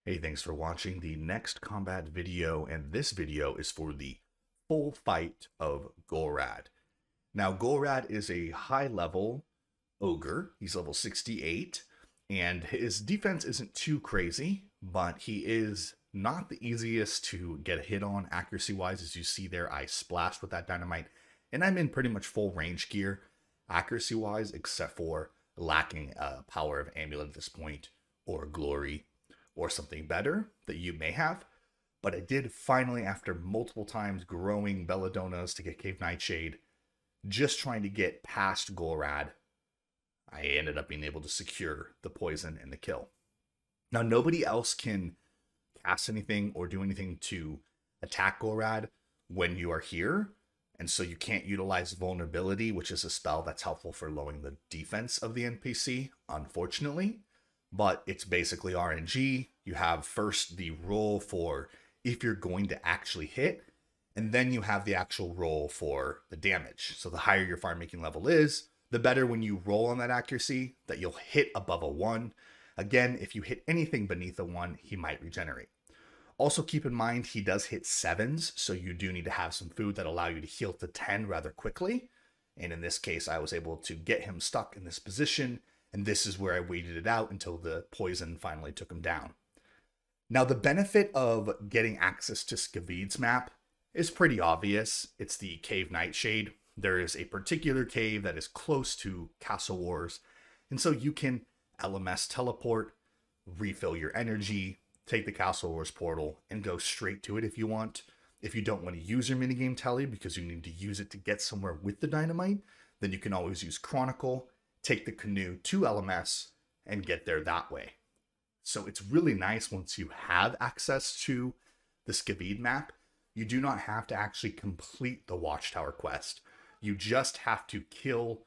Hey, thanks for watching the next combat video, and this video is for the full fight of Gorad. Now, Gorad is a high-level ogre. He's level 68, and his defense isn't too crazy, but he is not the easiest to get a hit on accuracy-wise. As you see there, I splashed with that dynamite, and I'm in pretty much full range gear accuracy-wise, except for lacking power of amulet at this point, or glory, or something better that you may have. But I did finally, after multiple times growing Belladonnas to get Cave Nightshade, just trying to get past Gorad, I ended up being able to secure the poison and the kill. Now, nobody else can cast anything or do anything to attack Gorad when you are here, and so you can't utilize Vulnerability, which is a spell that's helpful for lowering the defense of the NPC, unfortunately. But it's basically RNG. You have first the roll for if you're going to actually hit, and then you have the actual roll for the damage. So the higher your fire making level is, the better when you roll on that accuracy that you'll hit above a 1. Again, if you hit anything beneath a 1, he might regenerate. Also keep in mind he does hit 7s, so you do need to have some food that allow you to heal to 10 rather quickly. And in this case, I was able to get him stuck in this position, and this is where I waited it out until the poison finally took him down. Now, the benefit of getting access to Skavid's map is pretty obvious. It's the Cave Nightshade. There is a particular cave that is close to Castle Wars, and so you can LMS teleport, refill your energy, take the Castle Wars portal, and go straight to it if you want. If you don't want to use your minigame tele because you need to use it to get somewhere with the dynamite, then you can always use Chronicle, take the canoe to LMS, and get there that way. So it's really nice once you have access to the Skavid map. You do not have to actually complete the Watchtower quest. You just have to kill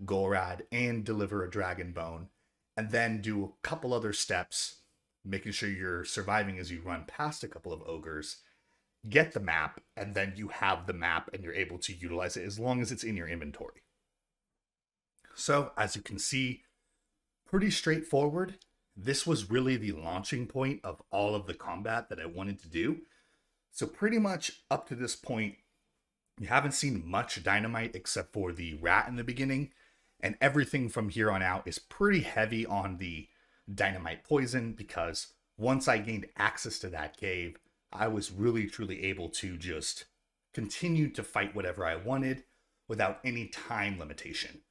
Gorad and deliver a dragon bone, and then do a couple other steps, making sure you're surviving as you run past a couple of ogres, get the map, and then you have the map and you're able to utilize it as long as it's in your inventory. So, as you can see, pretty straightforward. This was really the launching point of all of the combat that I wanted to do. So pretty much up to this point, you haven't seen much dynamite except for the rat in the beginning, and everything from here on out is pretty heavy on the dynamite poison, because once I gained access to that cave, I was really truly able to just continue to fight whatever I wanted without any time limitation.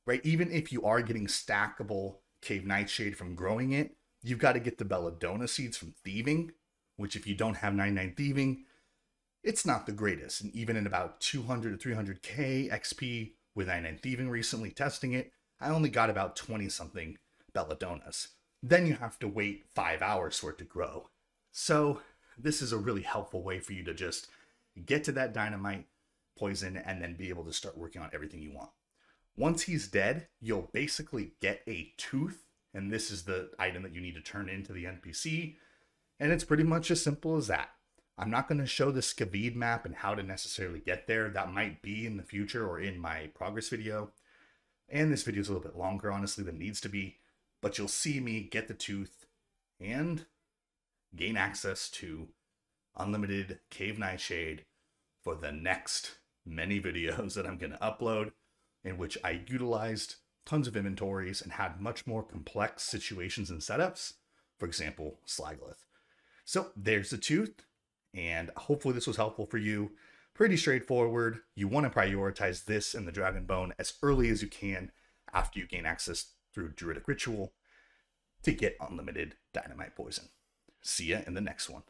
Right, even if you are getting stackable Cave Nightshade from growing it, you've got to get the Belladonna seeds from thieving, which if you don't have 99 thieving, it's not the greatest. And even in about 200 to 300k XP with 99 thieving recently testing it, I only got about 20 something Belladonnas. Then you have to wait 5 hours for it to grow. So this is a really helpful way for you to just get to that dynamite poison and then be able to start working on everything you want. Once he's dead, you'll basically get a tooth, and this is the item that you need to turn into the NPC, and it's pretty much as simple as that. I'm not going to show the Skavid map and how to necessarily get there. That might be in the future or in my progress video, and this video is a little bit longer, honestly, than it needs to be, but you'll see me get the tooth and gain access to unlimited Cave Nightshade for the next many videos that I'm going to upload, in which I utilized tons of inventories and had much more complex situations and setups. For example, Slaglith. So there's the tooth, and hopefully this was helpful for you. Pretty straightforward. You want to prioritize this and the Dragon Bone as early as you can after you gain access through Druidic Ritual to get unlimited dynamite poison. See ya in the next one.